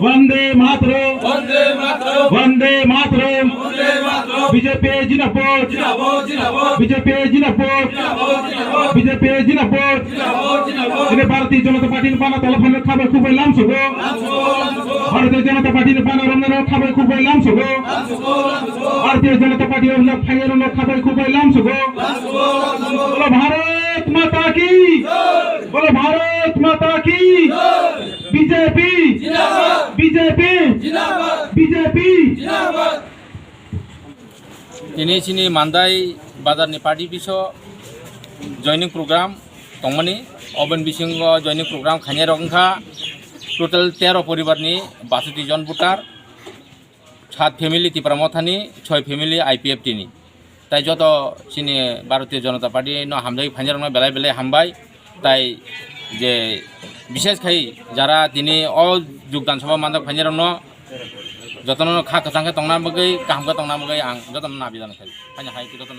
Vande Mataram Vande Mataram BJP जिंदाबाद BJP जिंदाबाद BJP जिंदाबाद ini भारतीय जनता पार्टी पाना telepon khabar খুবই লামসগো भारतीय जनता पार्टी पाना রমনার khabar খুবই লামসগো भारतीय जनता पार्टी হলো ফাইয়ের khabar খুবই লামসগো बोलो भारत माता की बोलो भारत माता की बीजेपी जिंदाबाद बीजेपी जिंदाबाद बीजेपी जिंदाबाद ini sini mandai bazar ni party biso joining program tongmani oben bisingo joining program khanya rongkha total 13 poribar ni 62 jon voter 7 family tipramothani 6 family IPF tini তাই যত চিনি ভারতীয় জনতা পার্টি ন হামদাই ফাইনাল বেলায় বেলায় হামবাই তাই যে বিশেষ খাই যারা তিনি যোগদান সভা মানক ফাইনাল ন যতন খা কথাঙ্গে তংনা বগৈ কাহামকে তংনা বগৈ আং যতন নাবিজান খাই ফাইনাল হাই যতন